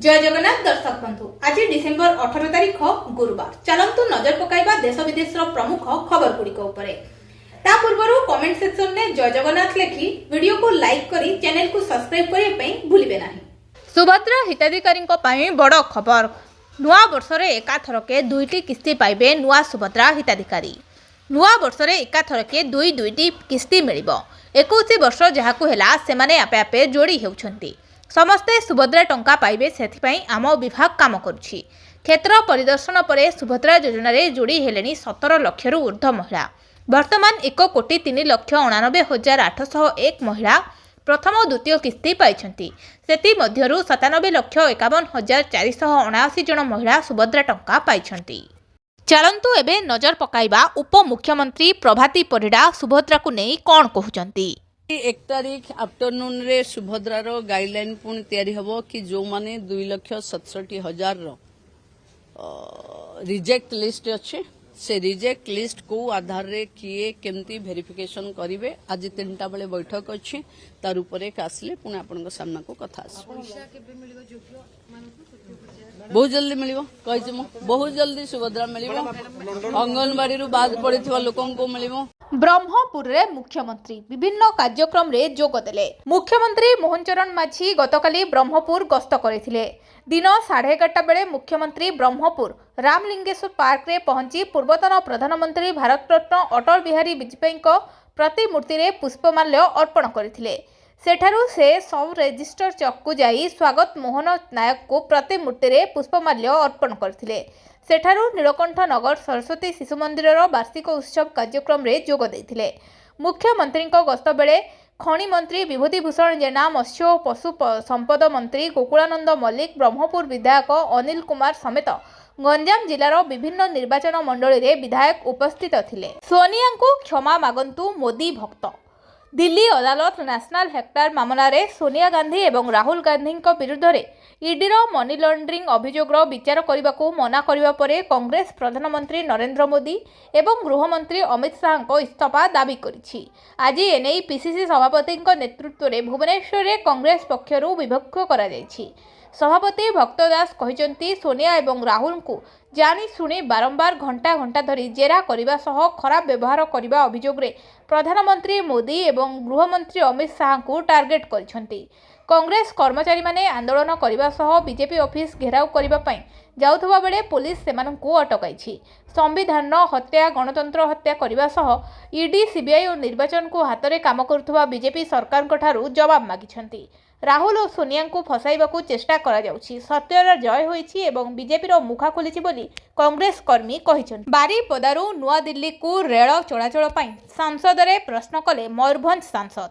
जय जगन्नाथ दर्शक बंधु आज डिसेम्बर 18 तारिख गुरुवार चलतु नजर पकाइबा देश विदेश प्रमुख खबर गुड़िक पूर्व कमेंट सेक्शन में जय जगन्नाथ लिखि वीडियो को लाइक करी चैनल को सब्सक्राइब करने भूलिबे नहीं। सुभद्रा हिताधिकारी बड़ खबर नुआ वर्ष एकाथरके दुईटी किस्ती पाइबे नुआ सुभद्रा हिताधिकारी। नुआ वर्ष एकाथरके दुईटी किस्ती मिलिबो 21 वर्ष जहाकु हेला सेमाने आपे आपे जोड़ी हेउछंती। समस्ते सुभद्रा टंका पाइबे सेथिपाई आम विभाग काम करुछि। क्षेत्र परिदर्शन पर सुभद्रा योजना रे जोड़ी हेलेनी 17 लाख रु ऊर्ध्व महिला। वर्तमान 1,93,89,801 महिला प्रथम और द्वितीय किस्ती पाइछंती। सेति मध्यरु 97,51,479 जन महिला सुभद्रा टंका पाइछंती। चलंतु एबे नजर पकाइबा उप मुख्यमंत्री प्रभाती परिडा सुभद्रा को नहीं कौन कहउचंती। 1 तारिख आफ्टरनून रे सुभद्रार गाइडलाइन पुणी तैयारी हबो कि जो माने 2,67,000 रिजेक्ट लिस्ट अच्छे से रिजेक्ट लिस्ट को आधार रे किए केमती वेरिफिकेशन करिवे। आज 3टा बेले बैठक अच्छी तार उपरे आसले पुणी आपन सामना को कथा बहुत जल्दी मिलिबो कहिछि मु बहुत जल्दी सुभद्रा मिलिबो। अंगनवाड़ी रु बाद पड़िथिबा लोकन को मिलिबो। ब्रह्मपुर रे मुख्यमंत्री विभिन्न कार्यक्रम रे जोग देले। मुख्यमंत्री मोहन चरण माझी गतकाली ब्रह्मपुर गस्त करथिले। दिन 11:30 बेले मुख्यमंत्री ब्रह्मपुर रामलिंगेश्वर पार्क रे पहुंची पूर्वतन प्रधानमंत्री भारत रत्न अटल बिहारी वाजपेयी प्रतिमूर्ति रे पुष्पमाल्य अर्पण करथिले। सेठारु से सब रेजिस्टर चौक को जाई स्वागत मोहन नायक को प्रतिमूर्ति रे पुष्पमाल्य अर्पण करथिले। सेठारु नीलकंठ नगर सरस्वती शिशु मंदिर वार्षिक उत्सव कार्यक्रम रे जोग देथिले। मुख्यमंत्री गस्त बेले खनि मंत्री विभूतिभूषण जेना, मत्स्य और पशु संपद मंत्री गोकुलानंद मल्लिक, ब्रह्मपुर विधायक अनिल कुमार समेत गंजाम जिलार विभिन्न निर्वाचन मंडली रे विधायक उपस्थित थिले। सोनिया को क्षमा मागंतु मोदी भक्त। दिल्ली अदालत नेशनल हेक्टर मामला रे सोनिया गांधी एवं राहुल गांधी विरुद्ध रे ईडीर मनी लॉन्ड्रिंग अभियोगर विचार करने को मना करने पर कांग्रेस प्रधानमंत्री नरेंद्र मोदी एवं गृहमंत्री अमित शाह को इस्तीफा दाबी करिछि। आज एने पीसीसी सभापति नेतृत्व में भुवनेश्वर में कांग्रेस पक्षर विभक्त करा जायछि। सभापति भक्त दास कहिसंती सोनिया एवं राहुल को जानी शुणी बारंबार घंटा घंटा धरी जेरा करने सह खराब व्यवहार करने अभियोग रे प्रधानमंत्री मोदी एवं गृहमंत्री अमित शाह को टार्गेट करिसंती। कांग्रेस कर्मचारी माने आंदोलन करने सह बीजेपी ऑफिस घेराव करने जाउथबा बेले पुलिस सेमानंकु अटकाइछि। संविधान हत्या गणतंत्र हत्या करने सह ईडी सीबीआई और निर्वाचन को हाथ में काम करुवा बीजेपी सरकार ठारू जवाब मागिछंती। राहुल और सोनिया को फसाइबाकू चेष्टा करा जाउछि। सत्यर जय होइछि एवं बीजेपी मुखा खोलिछि बोली कांग्रेस कर्मी कहिछन्ति। बारीपदारू नुआ दिल्ली को रेल चलाचल पई संसद रे प्रश्न कले मयूरभंज सांसद।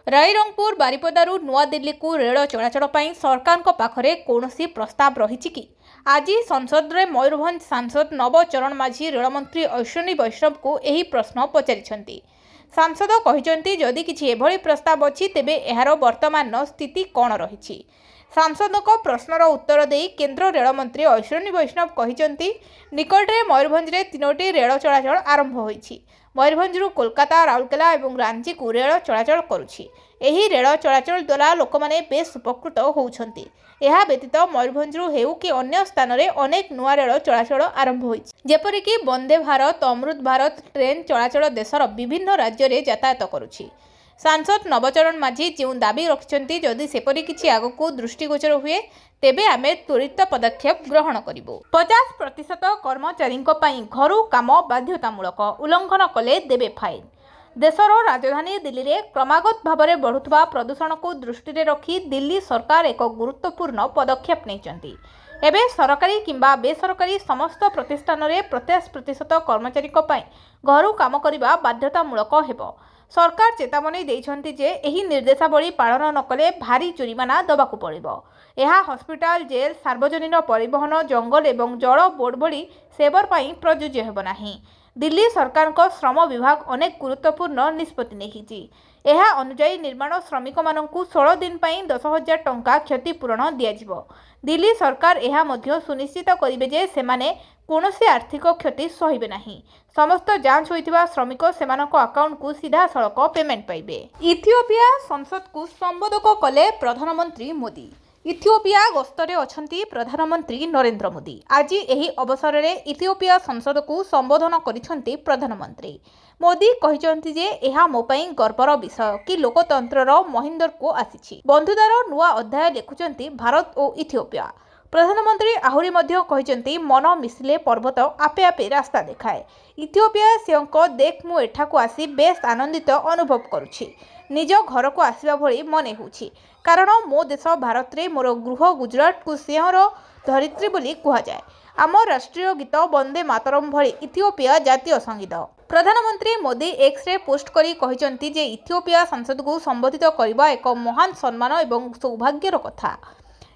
रायरंगपुर बारीपदारू नुआ दिल्ली को रेल चलाचल पई सरकार को पाखरे कोनोसी प्रस्ताव रहिछि कि? आज संसद रे मयूरभंज सांसद नवचरण माझी रेलमंत्री अश्विनी वैष्णव को यही प्रश्न पचारिछन्ति। सांसद कहिसंती जदि किछि एभଳି प्रस्ताव अछि तेबे एहार वर्तमान स्थिति कौन रहिछि। सांसद को प्रश्नर उत्तर देई केंद्र रेलमंत्री अश्विनी वैष्णव कहिसंती निकटरे मयूरभंज रे 3टी रेल चलाचल आरंभ होइछि। मयूरभंजरू कोलकाता, राउरकेला और रांची को रेल चलाचल करुछि। एही रेल चलाचल द्वारा लोक माने बेस उपकृत होउछंती। एहा व्यतीत मयूरभंजरू हेउ कि अन्य स्थान रे अनेक नुआ रेल चलाचल आरंभ होइछि। जेपरिक वंदे भारत, अमृत भारत ट्रेन चलाचल देशर विभिन्न राज्य रे यातायात करुछि। सांसद नवचरण माझी जो दाबी रखिछंती जदि सेपरि किछि आगकू दृष्टिगोचर हुए तेबे आमे त्वरित पदक्षेप ग्रहण करिबो। 50% कर्मचारी घरू काम बाध्यतामूलक उल्लंघन कले देबे फाइन। देशर राजधानी दिल्ली रे क्रमागत भाव में बढ़ुवा प्रदूषण को दृष्टि रे रखी दिल्ली सरकार एक गुरुत्वपूर्ण पदक्षेप नैचंती। एबे सरकारी किंबा बेसरकारी समस्त प्रतिष्ठान रे 50% कर्मचारी घरू काम करने बाध्यतामूलक हेबो। सरकार चेतावनी देइछंती जे एही निर्देशावली पालन नकले भारी जुरिमाना दबाकू पड़िबो। यह हॉस्पिटल, जेल, सार्वजनिक परिवहन, जंगल एवं जल बोर्ड भली सेवर पई प्रयोज्य हेबो नाही। दिल्ली सरकार को श्रम विभाग अनेक गुरुत्वपूर्ण निष्पत्ति नेहिछि। यह अनुसार निर्माण श्रमिक मानकू 16 दिन पई 10,000 टंका क्षतिपूरण दियाजिबो। दिल्ली सरकार यह मध्य सुनिश्चित करिबे जे सेमाने कौनसी आर्थिक क्षति सहिबे नाही। समस्त जांच होइतिबा श्रमिक सेमानक अकाउंट को सीधा सड़क पेमेंट पाइबे। इथियोपिया संसद को संबोधन कले प्रधानमंत्री मोदी। इथिओपिया गस्तरे अछंती प्रधानमंत्री नरेंद्र मोदी। आज एही अवसर में इथिओपिया संसद को संबोधन करिसेंती प्रधानमंत्री मोदी कहिसेंती जे एहा मो पई गर्वर विषय कि लोकतंत्रर महिंदर को आसीछि। बंधुतार नुआ अध्याय लेखुचंती भारत और इथिओपिया। प्रधानमंत्री आहुरी मध्य कहिसेंती मन मिसिले पर्वत आपे आपे रास्ता देखाए। इथिओपिया सेवक देख मु एठाकू आसी बेस आनंदित अनुभव करुछि। निज घर को आसवा भली मने होछि कारण मो देश भारत रे मोर गृह गुजरात को सिंहर धरित्री बोली कहा जाए। आम राष्ट्रीय गीत वंदे मातरम भली इथिओपिया जातीय संगीत। प्रधानमंत्री मोदी एक्स रे पोस्ट करी कहिसेंती जे इथिओपिया संसद को संबोधित करबा एक महान सम्मान एवं सौभाग्यर कथा।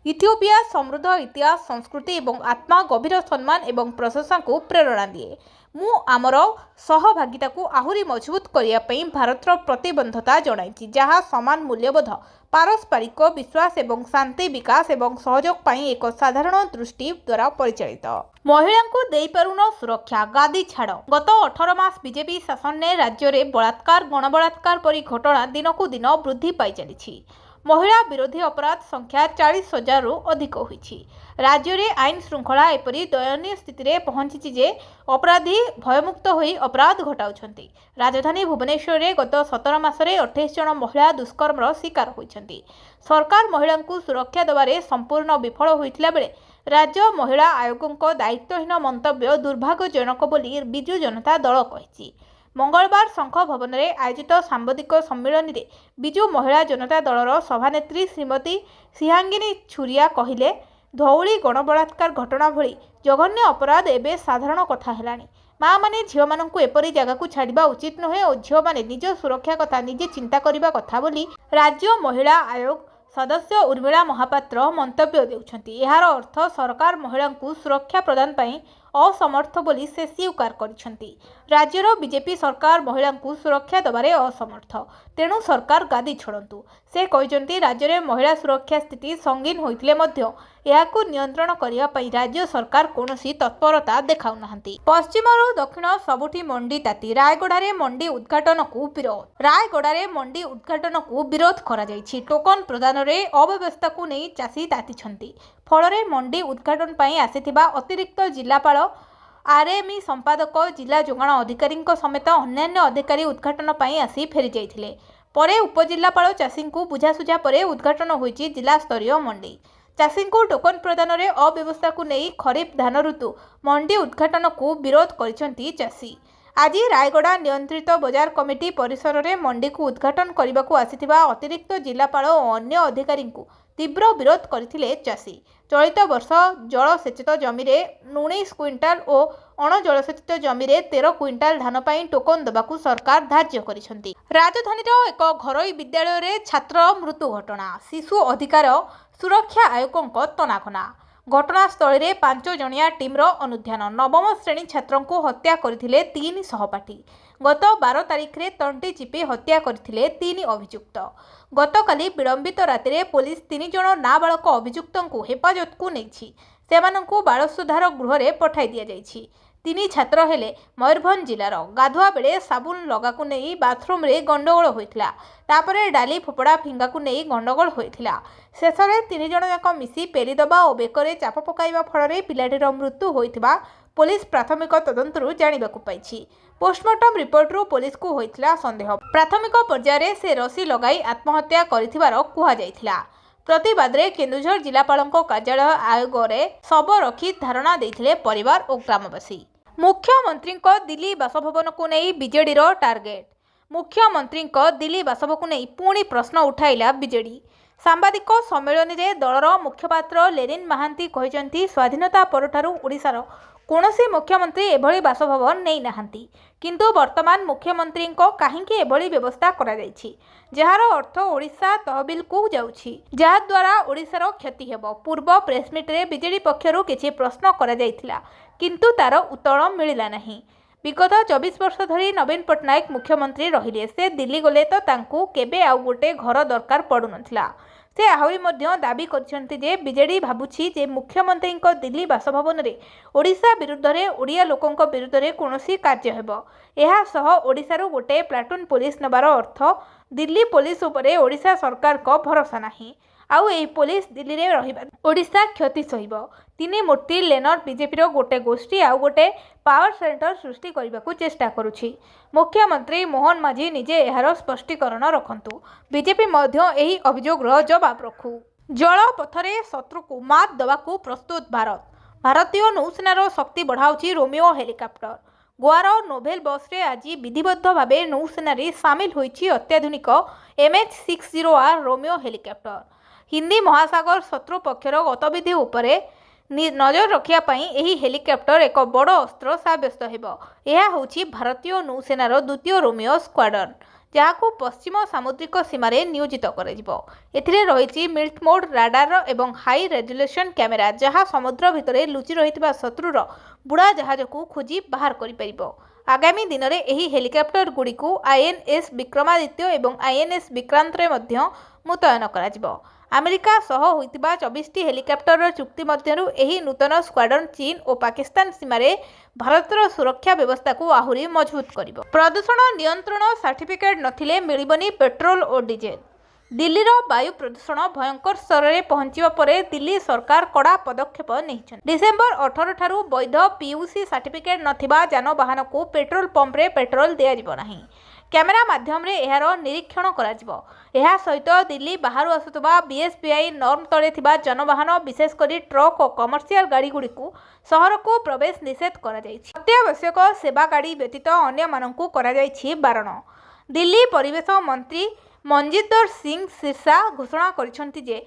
इथिओपिया समृद्ध इतिहास संस्कृति और आत्मा गभीर सम्मान एवं प्रशंसा को प्रेरणा दिए। मु आमर सहभागिता को आहुरी मजबूत करिया पई भारतर प्रतिबद्धता जणाइछि जहाँ समान मूल्यबोध पारस्परिक विश्वास एवं शांति विकास एवं सहयोग पई एक साधारण दृष्टि द्वारा परिचालित। महिला को देई पारुन सुरक्षा गादी छाड़। गत 18 मास बीजेपी शासन ने राज्य में बलात्कार गणबलात्कार परी घटना दिनकू दिन वृद्धि पाई चलिछि। महिला विरोधी अपराध संख्या 40,000 रु अधिक होईछि। राज्य में आईन श्रृंखला एपरी दयनीय स्थिति में पहुंची जे अपराधी भयमुक्त होई अपराध घटाउछंती। राजधानी भुवनेश्वर में गत 17 मासरे 28 जन महिला दुष्कर्मर शिकार होइछंती। सरकार महिला को सुरक्षा देवारे संपूर्ण विफल होइथिला बेले राज्य महिला आयोगों दायित्वहीन मंतव्य दुर्भाग्यजनक बोली बिजु जनता दल कहिछि। मंगलवार शंख भवन में आयोजित सांबादिक सम्मेलन में बिजु महिला जनता दलर सभानेत्री श्रीमती सिहांगिनी छुरिया कहिले धौली गणबलात्कार घटना भली जघन्य अपराध एवं साधारण कथा हेलानी। माँ माने झील मानू एपरी जगह को छाड़ा उचित नुहे और झील माने निज सुरक्षा कथा निजे चिंता करने कथा बोली राज्य महिला आयोग सदस्य उर्मिला महापात्र मंतव्य देउछंती। एहार अर्थ सरकार महिला को सुरक्षा प्रदान पई असमर्थ बोली से स्वीकार करिसेंती। राज्यर बीजेपी सरकार महिला को सुरक्षा देवारे असमर्थ तेणु सरकार गादी छोड़ंतु। से कहिसेंती राज्य में महिला सुरक्षा स्थिति संगीन होइतिले मध्य एहाकू नियंत्रण करिया पई राज्य सरकार कोनोसी तत्परता देखाउनाहांती। पश्चिमरु दक्षिण सबुठी मंडी ताती रायगड़ारे मंडी उद्घाटन को विरोध। रायगड़ारे मंडी उद्घाटन को विरोध करा जायछि। टोकन प्रदान रे अव्यवस्था को नहीं चाषी तातीछंती। फलरे मंडी उद्घाटन पई आसीथिबा अतिरिक्त जिलापाल आरएमई संपादक जिला जोगाण अधिकारी समेत अन्यान्य अधिकारी उद्घाटन पई आसी फेरी जाइथिले। परे उपजिल्लापाल चाषी को बुझासुझा परे उद्घाटन होइछि जिला स्तरीय मंडी। चाषी को टोकन प्रदान रे अव्यवस्था को नहीं खरीफ धान ऋतु मंडी उद्घाटन को विरोध करिसेंती चाषी। आज रायगड़ा नियंत्रित बजार कमिटी परिसर में मंडी को उद्घाटन करने को आसीथिबा अतिरिक्त जिलापाल और अन्य अधिकारी को तीव्र विरोध करथिले चाषी। चलित वर्ष जलसेचित जमी 19 क्विंटाल और अणजलसेचित जमी 13 क्विंटाल धान पाई टोकन देवाकू सरकार धार्य करिसेंती। राजधानीर एक घरोई विद्यालय रे छात्र मृत्यु घटना। शिशु अधिकार सुरक्षा आयोगों तनाघना। घटनास्थल में 5 जणिया टीम्र अनुध्यान। नवम श्रेणी छात्र को हत्या करथिले 3 सहपाठी। गत 12 तारिख में तंटी चिपी हत्या करथिले 3 अभियुक्त। गतकाली विलंबित राति में पुलिस 3 जण नाबालक अभियुक्तों को हेफाजत को नहीं सेमानंकु बाल सुधार गृह में पठाई दिया जायछि। 3 छात्र हेले मयूरभंज जिलार। गाधुआ बेले साबुन लगाकू नहीं बाथरूम रे गंडगोल होइथिला। तापरे डाली फोपड़ा फिंगाकू नहीं गंडगोल होइथिला। शेष में 3 जण जाक मिसी पेरीदबा और बेकरे चाप पकाइबा फल पिलाटीर मृत्यु होइथिबा पुलिस प्राथमिक तदंतरू जानिबाकू पाइछि। पोस्टमार्टम रिपोर्टरू पुलिस को होइथिला संदेह। प्राथमिक पर्यायर से रसी लगाई आत्महत्या करिथिबार कुहा जाइथिला। प्रतिवाद रे केन्दुझर जिलापालଙ୍କ कार्यालय आयोग रे शव रखी धारणा देथिले परिवार और ग्रामवासी। मुख्यमंत्री दिल्ली बासभवन को नहीं बीजेडी टार्गेट। मुख्यमंत्री दिल्ली बासभवन को नहीं पुणी प्रश्न उठाइला बीजेडी। सांबादिक सम्मेलन में दलर मुखपात्र लेनिन महांती कहिसेंती स्वाधीनता परठारु ओडिशार कौनसी मुख्यमंत्री एभली बासभवन नहीं नाहांती किंतु वर्तमान मुख्यमंत्री काहींकि एभली व्यवस्था करा जायछि जार अर्थ ओडिशा तहबिल को जाउछि जहा द्वारा ओडिशार क्षति हेबो। पूर्व प्रेसमिट रे बीजेडी पक्षरु किछि प्रश्न करा जायथिला किंतु तार उत्तर मिलिला नहीं। विगत 24 वर्ष धरी नवीन पट्टनायक मुख्यमंत्री रहिले। से दिल्ली गले तो तांकू केबे आउ गोटे घर दरकार पड़ु नथिला। से आहरी मध्य दाबी करछन्ति जे बीजेडी भाबुछि जे मुख्यमंत्री दिल्ली बासभवन रे ओडिशा विरुद्ध रे ओडिया लोकंक विरुद्ध रे कोनोसी कार्य हेबो। एहा सह ओडिशारु गोटे प्लाटून पुलिस नबार अर्थ दिल्ली पुलिस उपरे ओडिशा सरकार को भरोसा नाही। आउ एही पुलिस दिल्ली रे रहिबा ओडिशा क्षति सहिब। तीन मूर्ति लेनर बीजेपी गोटे गोष्ठी आउ गोटे पावर सेंटर सृष्टि करने चेष्टा करुछि। मुख्यमंत्री मोहन माझी निजे एहार स्पष्टीकरण रखंतु। बीजेपी मध्य एही अभियोगर जवाब रखु। जल पथरे शत्रु को मात देवाकू प्रस्तुत भारत। भारतीय नौसेनार शक्ति बढ़ाउछि रोमियो हेलिकॉप्टर। गोवार नोभेल बस रे आज विधिबद्ध भावे नौसेना सामिल होइछि अत्याधुनिक MH-60R रोमियो हेलिकॉप्टर। हिंदी महासागर शत्रु पक्षर गतिविधि उपरे नजर रखिया पई एही हेलिकॉप्टर एक बड़ अस्त्र साब्यस्त हेबो। यह होछि भारतीय नौसेनार द्वितीय रोमियो स्क्वाड्रन, जहाकू पश्चिम सामुद्रिक सीमार नियोजित एथिरे रहिछि मिल्ट मोड राडार एवं हाई रेजोल्यूशन कैमेरा, जहाँ समुद्र भितर लुचि रहितबा शत्रुर बुड़ा जहाज को खोजी बाहर करिपरिबो। आगामी दिन में एही हेलिकॉप्टर गुड़ी को INS विक्रमादित्य एवं INS विक्रांत रे मध्य मुतयन कराजिबो। अमेरिका सह होइतिबा 24टी हेलिकॉप्टर चुक्ति मध्यरु एही नूतन स्क्वाड्रन चीन और पाकिस्तान सीमारे भारतर सुरक्षा व्यवस्था को आहुरी मजबूत करिबो। प्रदूषण नियंत्रण सर्टिफिकेट नथिले मिलिबनी पेट्रोल और डीजेल। दिल्लीर वायु प्रदूषण भयंकर स्तर में पहुंचवा परे दिल्ली सरकार कड़ा पदक्षेप नहीं। डिसेम्बर 18 ठारू वैध PUC सर्टिफिकेट नथिबा जानवाहन को पेट्रोल पंप रे पेट्रोल दियाजिबो नाही। कैमेरा माध्यम रे एहार निरीक्षण कराजिबो। एहा सहित दिल्ली बाहर आसुतबा BSBI नॉर्म तले थिबा जानवाहन विशेषकर ट्रक और कमर्शियल गाड़ी गुड़ी को सहर को प्रवेश निषेध करा जायछि। अत्यावश्यक सेवा गाड़ी व्यतीत अन्य मानकु करा जायछि बारण। दिल्ली परिवेश मंत्री मनजिंदर सिंह सिरसा घोषणा करिसेंति जे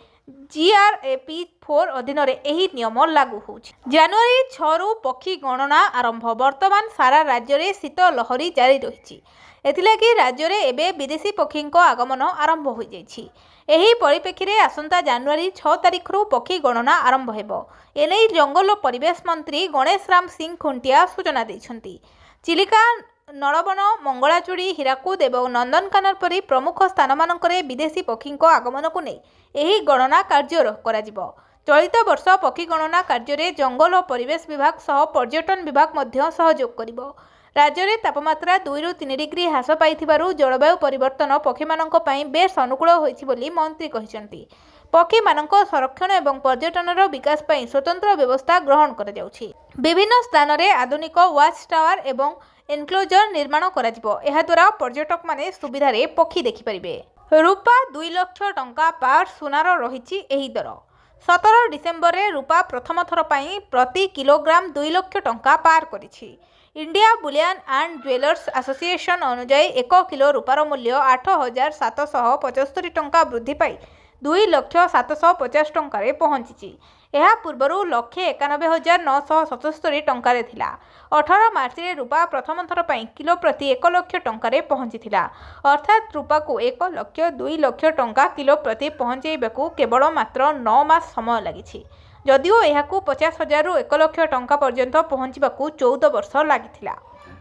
GRAP 4 अधीन एही नियम लागू होछि। जनवरी 6 रु पक्षी गणना आरंभ। वर्तमान सारा राज्य में शीत लहरी जारी रही। एथिलागि राज्य में एबे विदेशी पक्षी आगमन आरंभ हो जाइछि। एही परिप्रेक्षी रे आसंता जनवरी 6 तारिख रु पक्षी गणना आरंभ हेबो। एनै जंगल और परिवेश मंत्री गणेश राम सिंह खुंटिया सूचना दैछंती। चिलिका, नलबन, मंगलाचूड़ी, हीराकुद और नंदनकानन परी प्रमुख स्थान मानकरे विदेशी पक्षी आगमन को नहीं एही गणना कार्य कराजिबो। चलित वर्ष पक्षी गणना कार्य रे जंगल और परिवेश विभाग सह पर्यटन विभाग मध्य सहयोग करिबो। राज्य में तापमात्रा 2 रु 3 डिग्री ह्रास पाइथिबारु जलवायु परिवर्तन पक्षी मानक पई बेस अनुकूल होइछि बोली मंत्री कहिसेंती। पक्षी मानक संरक्षण एवं पर्यटनर विकास पई स्वतंत्र व्यवस्था ग्रहण करा जाउछि। विभिन्न स्थान रे आधुनिक वाच टावर एवं एनक्लोजर निर्माण कराजिबो। एहा द्वारा पर्यटक माने सुविधा रे पक्षी देखि परिबे। रूपा 2 लाख टंका पार सुनार रहिछि एही दर। 17 डिसेम्बर रे रूपा प्रथम थर पई प्रति किलोग्राम 2 लाख टंका पार करिछि। India bullion and jewellers association अनुजाई 1 किलो रूपार मूल्य 8,775 टंका वृद्धि पाई 2,750,000 टंकार पहुंची। यह पूर्वर 1,91,977 टंकार थिला। 18 मार्च रे रूपा प्रथम थर पई किलो प्रति 1 लाख टंकार पहुंची थिला। अर्थात रूपा को 1 लाख 2 लाख टंका किलो प्रति पहुंचाइबाकू केवल मात्र 9 मास समय लागिछि। जदिओ यहाकू 50,000 रु 1 लाख टंका पर्यंत पहुंचवाकू 14 वर्ष लागिथिला।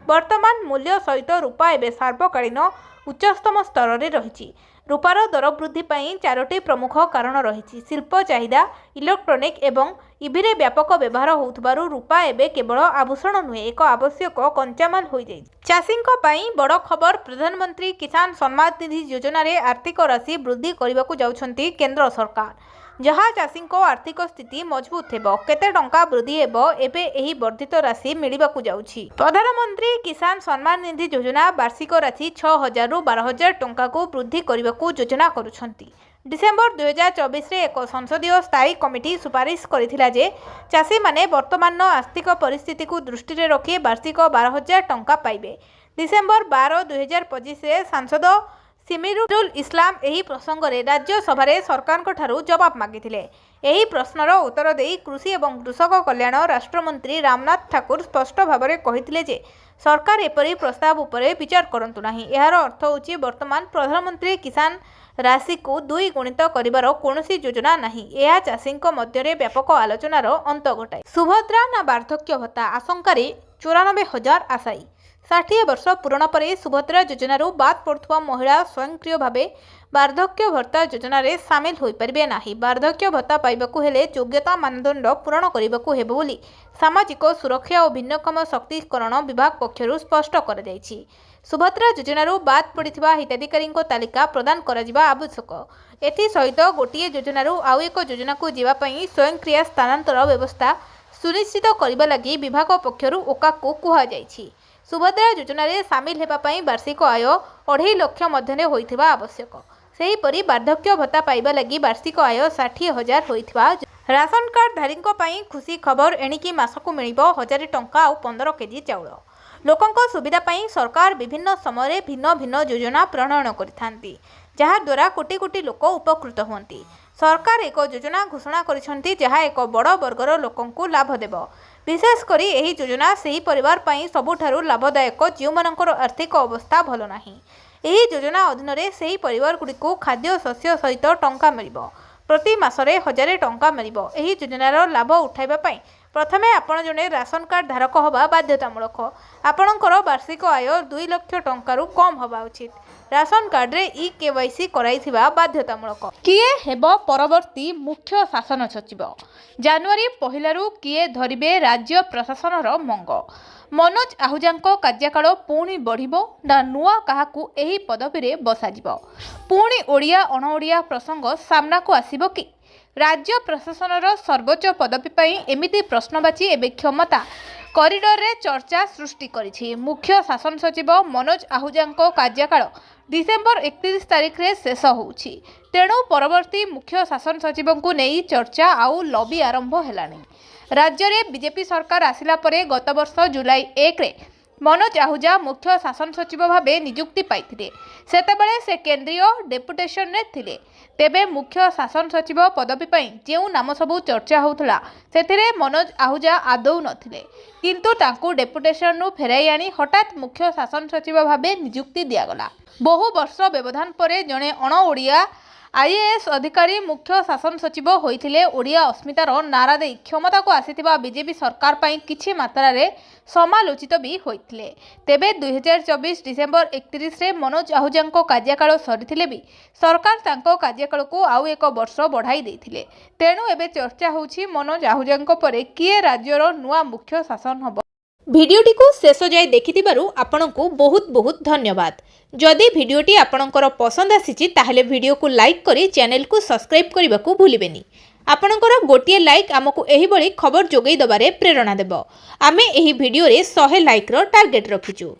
वर्तमान मूल्य सहित रूपा एबे सार्वकालीन उच्चतम स्तर रे रहिछि। रूपार दर वृद्धि पाई 4टी प्रमुख कारण रहिछि। शिल्प चाहिदा, इलेक्ट्रोनिक एवं ईवी रे व्यापक व्यवहार होउथबारु रूपा एबे केवल आभूषण नुहे एक आवश्यक कंचामाल हो जाय। चाषींक पाई बड़ खबर। प्रधानमंत्री किसान सम्मान निधि योजना रे आर्थिक राशि वृद्धि करबाकू जाउछंती केंद्र सरकार, जहाँ चाषी आर्थिक स्थिति मजबूत हेबो। केते टंका वृद्धि हेबो एबे एही वर्धित राशि मिलिबाकू जाउछि। प्रधानमंत्री किसान सम्मान निधि योजना वार्षिक राशि 6,000 रु 12,000 टंका को वृद्धि करबाकू योजना करुछंती। डिसेम्बर 2024 रे एक संसदीय स्थायी कमिटी सुपारिश करिथिला जे चाषी माने वर्तमान आर्थिक परिस्थिति को दृष्टि रे रखी वार्षिक 12,000 टंका पाइबे। डिसेम्बर 12, 2025 रे सांसद सिमिरुल इस्लाम एही प्रसंग रे राज्यसभा रे सरकार को ठारू जवाब मागिथिले। एही प्रश्नर उत्तर देई कृषि एवं कृषक कल्याण राष्ट्रमंत्री रामनाथ ठाकुर स्पष्ट भाव में कहिथिले जे सरकार एपरी प्रस्ताव उपरे विचार करंतु नाही। एहार अर्थ होची वर्तमान प्रधानमंत्री किसान राशि को 2 गुणित करिवार कोनोसी योजना नाही। एहा चाषींक मध्य रे व्यापक आलोचनार अंत घटाए। सुभद्रा ना वार्धक्य भत्ता आशंका 94,000 आशायी। 60 वर्ष पूरण पर सुभद्रा योजन बाद पड़ुवा महिला स्वयंक्रिय भाव वार्धक्य भत्ता योजन सामिल हो पारे ना। वार्धक्य भत्ता पाइबाकू हेले योग्यता मानदंड पूरण करबाकू हेबो बोली सामाजिक सुरक्षा और भिन्नक्षम शक्तिकरण विभाग पक्षरु स्पष्ट कर जायछि। सुभद्रा योजनारू बाद पड़िथिबा हिताधिकारीଙ୍କ तालिका प्रदान कराजिबा आवश्यक। एथि सहित गोटिए योजनारू आउ एक योजनाକୁ ଯିବା ପାଇଁ स्वयंक्रिय स्थानांतर व्यवस्था सुनिश्चित करबा लागि विभाग पक्षरु ओकाको कुहा जायछि। सुभद्रा योजना रे शामिल हेबा ପାଇଁ वार्षिक आय 2.5 लाख मध्यने होइथिबा आवश्यक। सेही परि वार्धक्य भत्ता पाइबा लागि वार्षिक आय 60,000 होइथिबा। राशन कार्ड धारीଙ୍କ ପାଇଁ खुशी खबर एणिकी मासकु मिलिबो 1000 टंका और 15 केजी चाउल। लोकंको सुविधा ପାଇଁ सरकार विभिन्न समय भिन्न भिन्न योजना प्रणयन करिथांती, जहा द्वारा कोटी कोटी लोक उपकृत हुअंती। सरकार एक योजना घोषणा करिसंती जहा एक बड़ वर्गर लोकंकु लाभ देबो। विशेष करी एही योजना सेही परिवार ପାଇଁ सबुठारु लाभदायक जिउमानंकर आर्थिक अवस्था भलो नाही। एही योजना अधीन रे सेही परिवार गुडीको खाद्य शस्य सहित टंका मिलिबो। प्रति मासरे 1000 टंका मिलिबो। एही योजनार लाभ उठाइबा ପାଇଁ प्रथमे आपण जने राशन कार्ड धारक होबा बाध्यतामूलक। आपणकर वार्षिक आय 2 लाख टंकारु कम होबा उचित। राशन कार्ड रे ई-केवाईसी कराइथिबा बाध्यतामूलक। किए हेबो परवर्ती मुख्य शासन सचिव? जनवरी 1 रु किए धरिबे राज्य प्रशासनर मंग? मनोज आहुजांको कार्यकाल पुणी बढ़िबो ना नुआ काहाकू एही पदवी रे बसाजिबो? पुणी ओडिया अणओडिया प्रसंग सामना को आसीबो कि? राज्य प्रशासनर सर्वोच्च पदवी पई एमिति प्रश्नवाची एबे क्षमता कॉरिडोर रे चर्चा सृष्टि करिछि। मुख्य शासन सचिव मनोज आहुजांको कार्यकाल डिसेंबर 31 तारिख रे शेष होउछि। तेणु परवर्ती मुख्य शासन सचिवंकु नेई चर्चा आउ लॉबी आरंभ हेलानी। राज्य रे बीजेपी सरकार आसिला परे गत वर्ष जुलाई 1 रे मनोज आहुजा मुख्य शासन सचिव भावे नियुक्ति पाइथिले। सेतेबेले से केंद्रीय डेपुटेशन रे थिले। तेबे मुख्य शासन सचिव पदवी पई जेउ नाम सबु चर्चा होउथला सेथिरे मनोज आहुजा आदौ नथिले, किंतु तांकु डेपुटेशन नु फेराई आनी हठात मुख्य शासन सचिव भावे नियुक्ति दियागला। बहु वर्ष व्यवधान परे जणे अणओडिया आईएएस अधिकारी मुख्य शासन सचिव होइथिले। ओडिया अस्मितार नारा दे क्षमता को आसीथिबा बीजेपी सरकार पई किछि मात्रा रे समालोचित भी होइथिले। तेबे 2024 डिसेंबर 31 रे मनोज आहुजांको कार्यकाल सरिथिले भी सरकार तांको कार्यकाल को आउ एक वर्ष बढ़ाई देथिले। तेणु एबे चर्चा होउछि मनोज आहुजांको परे किए राज्यर नुआ मुख्य शासन हबो। भिडियोटी को शेष जाए देखिथिबारु आपनकु बहुत बहुत धन्यवाद। जदि भिडियोटी आपनकर पसंद आसीछि ताहेले भिडियो को लाइक करी चैनल को सब्सक्राइब करने को भूलिबेनी। आपनकर गोटिए लाइक आमको एही बळी खबर जोगै दबारे प्रेरणा देबो। आमे एही भिडियो रे 100 लाइक रो टार्गेट रखिछु।